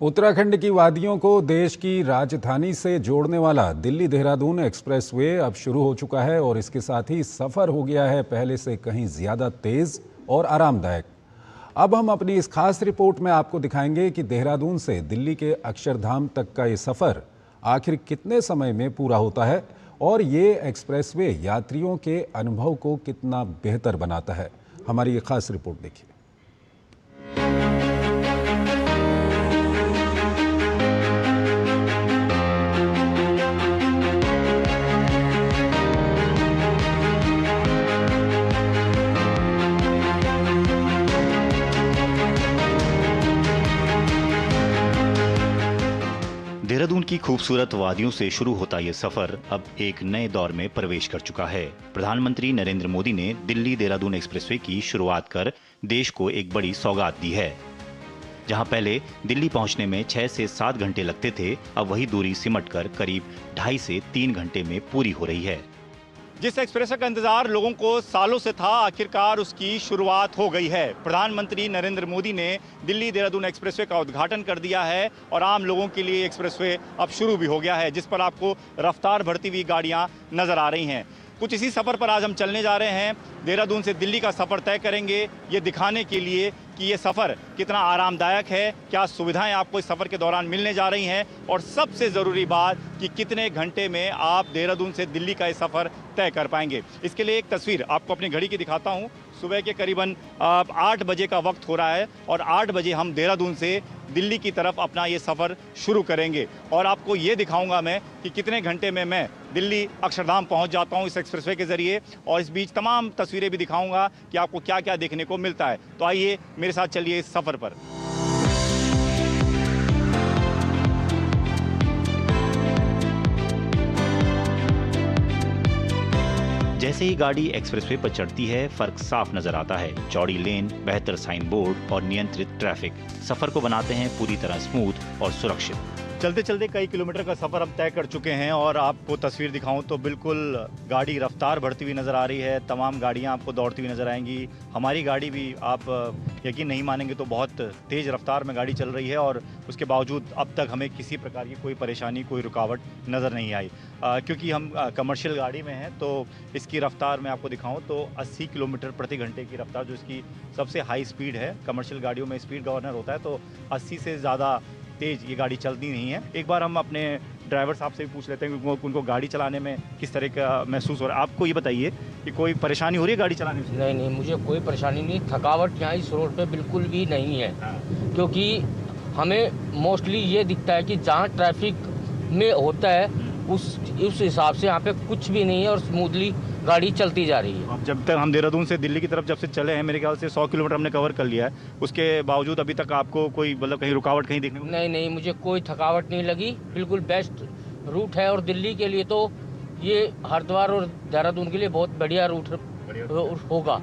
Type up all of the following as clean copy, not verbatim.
उत्तराखंड की वादियों को देश की राजधानी से जोड़ने वाला दिल्ली देहरादून एक्सप्रेसवे अब शुरू हो चुका है और इसके साथ ही सफ़र हो गया है पहले से कहीं ज़्यादा तेज़ और आरामदायक। अब हम अपनी इस खास रिपोर्ट में आपको दिखाएंगे कि देहरादून से दिल्ली के अक्षरधाम तक का ये सफ़र आखिर कितने समय में पूरा होता है और ये एक्सप्रेसवे यात्रियों के अनुभव को कितना बेहतर बनाता है। हमारी ये खास रिपोर्ट देखिए। देहरादून की खूबसूरत वादियों से शुरू होता ये सफर अब एक नए दौर में प्रवेश कर चुका है। प्रधानमंत्री नरेंद्र मोदी ने दिल्ली देहरादून एक्सप्रेसवे की शुरुआत कर देश को एक बड़ी सौगात दी है। जहां पहले दिल्ली पहुंचने में 6 से 7 घंटे लगते थे, अब वही दूरी सिमटकर करीब 2.5 से 3 घंटे में पूरी हो रही है। जिस एक्सप्रेस का इंतजार लोगों को सालों से था, आखिरकार उसकी शुरुआत हो गई है। प्रधानमंत्री नरेंद्र मोदी ने दिल्ली देहरादून एक्सप्रेसवे का उद्घाटन कर दिया है और आम लोगों के लिए एक्सप्रेसवे अब शुरू भी हो गया है, जिस पर आपको रफ्तार बढ़ती हुई गाड़ियां नजर आ रही हैं। कुछ इसी सफ़र पर आज हम चलने जा रहे हैं। देहरादून से दिल्ली का सफ़र तय करेंगे, ये दिखाने के लिए कि ये सफ़र कितना आरामदायक है, क्या सुविधाएं आपको इस सफ़र के दौरान मिलने जा रही हैं और सबसे ज़रूरी बात कि कितने घंटे में आप देहरादून से दिल्ली का ये सफ़र तय कर पाएंगे। इसके लिए एक तस्वीर आपको अपनी घड़ी की दिखाता हूँ। सुबह के करीबन 8 बजे का वक्त हो रहा है और 8 बजे हम देहरादून से दिल्ली की तरफ अपना ये सफ़र शुरू करेंगे और आपको ये दिखाऊंगा मैं कि कितने घंटे में मैं दिल्ली अक्षरधाम पहुंच जाता हूं इस एक्सप्रेसवे के ज़रिए, और इस बीच तमाम तस्वीरें भी दिखाऊंगा कि आपको क्या क्या देखने को मिलता है। तो आइए मेरे साथ चलिए इस सफ़र पर। जैसे ही गाड़ी एक्सप्रेसवे पर चढ़ती है, फर्क साफ नजर आता है। चौड़ी लेन, बेहतर साइन बोर्ड और नियंत्रित ट्रैफिक सफर को बनाते हैं पूरी तरह स्मूथ और सुरक्षित। चलते चलते कई किलोमीटर का सफ़र हम तय कर चुके हैं और आपको तस्वीर दिखाऊं तो बिल्कुल गाड़ी रफ्तार बढ़ती हुई नज़र आ रही है। तमाम गाड़ियां आपको दौड़ती हुई नज़र आएंगी। हमारी गाड़ी भी, आप यकीन नहीं मानेंगे तो बहुत तेज़ रफ्तार में गाड़ी चल रही है और उसके बावजूद अब तक हमें किसी प्रकार की कोई परेशानी, कोई रुकावट नज़र नहीं आई। क्योंकि हम कमर्शियल गाड़ी में हैं तो इसकी रफ्तार मैं आपको दिखाऊँ तो 80 किलोमीटर प्रति घंटे की रफ्तार, जो इसकी सबसे हाई स्पीड है। कमर्शियल गाड़ियों में स्पीड गवर्नर होता है तो 80 से ज़्यादा तेज़ ये गाड़ी चलती नहीं है। एक बार हम अपने ड्राइवर साहब से भी पूछ लेते हैं कि उनको गाड़ी चलाने में किस तरह का महसूस हो रहा है। आपको ये बताइए कि कोई परेशानी हो रही है गाड़ी चलाने में? नहीं, मुझे कोई परेशानी नहीं। थकावट यहाँ इस रोड पे बिल्कुल भी नहीं है। क्योंकि हमें मोस्टली ये दिखता है कि जहाँ ट्रैफिक में होता है उस हिसाब से यहाँ पे कुछ भी नहीं है और स्मूथली गाड़ी चलती जा रही है। अब जब तक हम देहरादून से दिल्ली की तरफ जब से चले हैं, मेरे ख्याल से 100 किलोमीटर हमने कवर कर लिया है, उसके बावजूद अभी तक आपको कोई मतलब कहीं रुकावट कहीं देखने को? नहीं, मुझे कोई थकावट नहीं लगी। बिल्कुल बेस्ट रूट है और दिल्ली के लिए तो ये हरिद्वार और देहरादून के लिए बहुत बढ़िया रूट होगा।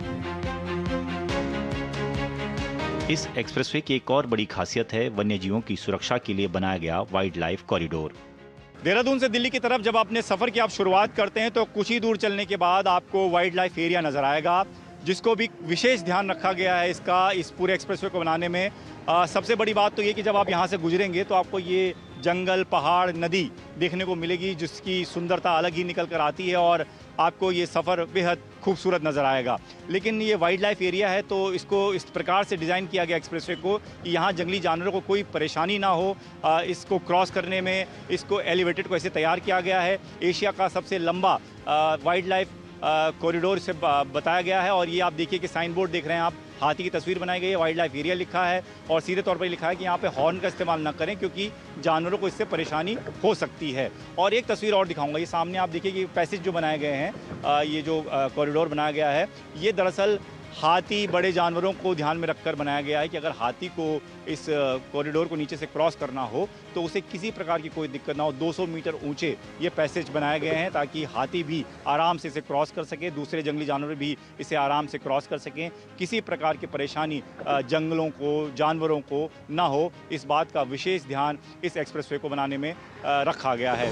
इस एक्सप्रेसवे की एक और बड़ी खासियत है वन्यजीवों की सुरक्षा के लिए बनाया गया वाइल्ड लाइफ कॉरिडोर। देहरादून से दिल्ली की तरफ जब अपने सफ़र की आप शुरुआत करते हैं तो कुछ ही दूर चलने के बाद आपको वाइल्ड लाइफ एरिया नज़र आएगा, जिसको भी विशेष ध्यान रखा गया है इस पूरे एक्सप्रेसवे को बनाने में। सबसे बड़ी बात तो ये कि जब आप यहाँ से गुजरेंगे तो आपको ये जंगल, पहाड़, नदी देखने को मिलेगी, जिसकी सुंदरता अलग ही निकल कर आती है और आपको ये सफ़र बेहद खूबसूरत नज़र आएगा। लेकिन ये वाइल्ड लाइफ एरिया है तो इसको इस प्रकार से डिज़ाइन किया गया एक्सप्रेसवे को कि यहाँ जंगली जानवरों को कोई परेशानी ना हो। इसको क्रॉस करने में इसको एलिवेटेड को ऐसे तैयार किया गया है। एशिया का सबसे लंबा वाइल्ड लाइफ कॉरिडोर से बताया गया है। और ये आप देखिए कि साइन बोर्ड देख रहे हैं आप, हाथी की तस्वीर बनाई गई है, वाइल्ड लाइफ एरिया लिखा है और सीधे तौर पर लिखा है कि यहाँ पे हॉर्न का इस्तेमाल न करें क्योंकि जानवरों को इससे परेशानी हो सकती है। और एक तस्वीर और दिखाऊंगा, ये सामने आप देखिए कि पैसेज जो बनाए गए हैं, ये जो कॉरिडोर बनाया गया है, ये दरअसल हाथी, बड़े जानवरों को ध्यान में रखकर बनाया गया है कि अगर हाथी को इस कॉरिडोर को नीचे से क्रॉस करना हो तो उसे किसी प्रकार की कोई दिक्कत ना हो। 200 मीटर ऊंचे ये पैसेज बनाए गए हैं ताकि हाथी भी आराम से इसे क्रॉस कर सके, दूसरे जंगली जानवर भी इसे आराम से क्रॉस कर सकें, किसी प्रकार की परेशानी जंगलों को, जानवरों को ना हो। इस बात का विशेष ध्यान इस एक्सप्रेसवे को बनाने में रखा गया है।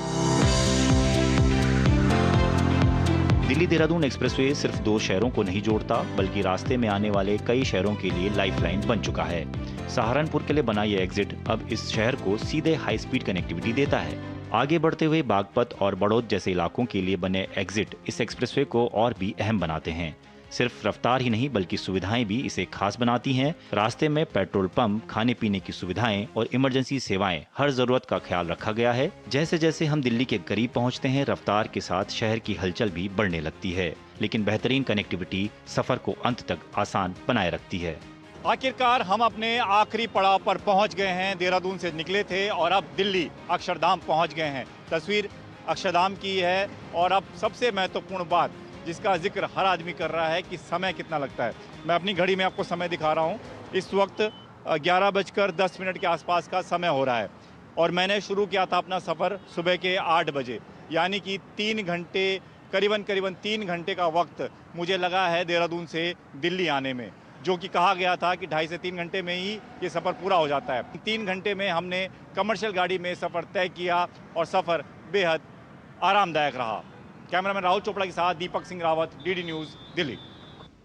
दिल्ली देहरादून एक्सप्रेसवे सिर्फ 2 शहरों को नहीं जोड़ता, बल्कि रास्ते में आने वाले कई शहरों के लिए लाइफलाइन बन चुका है। सहारनपुर के लिए बना ये एग्जिट अब इस शहर को सीधे हाई स्पीड कनेक्टिविटी देता है। आगे बढ़ते हुए बागपत और बड़ौद जैसे इलाकों के लिए बने एग्जिट इस एक्सप्रेसवे को और भी अहम बनाते हैं। सिर्फ रफ्तार ही नहीं बल्कि सुविधाएं भी इसे खास बनाती हैं। रास्ते में पेट्रोल पंप, खाने पीने की सुविधाएं और इमरजेंसी सेवाएं, हर जरूरत का ख्याल रखा गया है। जैसे जैसे हम दिल्ली के करीब पहुंचते हैं, रफ्तार के साथ शहर की हलचल भी बढ़ने लगती है, लेकिन बेहतरीन कनेक्टिविटी सफर को अंत तक आसान बनाए रखती है। आखिरकार हम अपने आखिरी पड़ाव पर पहुंच गए हैं। देहरादून से निकले थे और अब दिल्ली अक्षरधाम पहुंच गए हैं। तस्वीर अक्षरधाम की है और अब सबसे महत्वपूर्ण बात जिसका जिक्र हर आदमी कर रहा है कि समय कितना लगता है। मैं अपनी घड़ी में आपको समय दिखा रहा हूँ। इस वक्त 11:10 के आसपास का समय हो रहा है और मैंने शुरू किया था अपना सफ़र सुबह के 8 बजे, यानी कि 3 घंटे, करीबन 3 घंटे का वक्त मुझे लगा है देहरादून से दिल्ली आने में, जो कि कहा गया था कि 2.5 से 3 घंटे में ही ये सफ़र पूरा हो जाता है। 3 घंटे में हमने कमर्शियल गाड़ी में सफ़र तय किया और सफ़र बेहद आरामदायक रहा। कैमरामैन राहुल चोपड़ा के साथ दीपक सिंह रावत, डीडी न्यूज़, दिल्ली।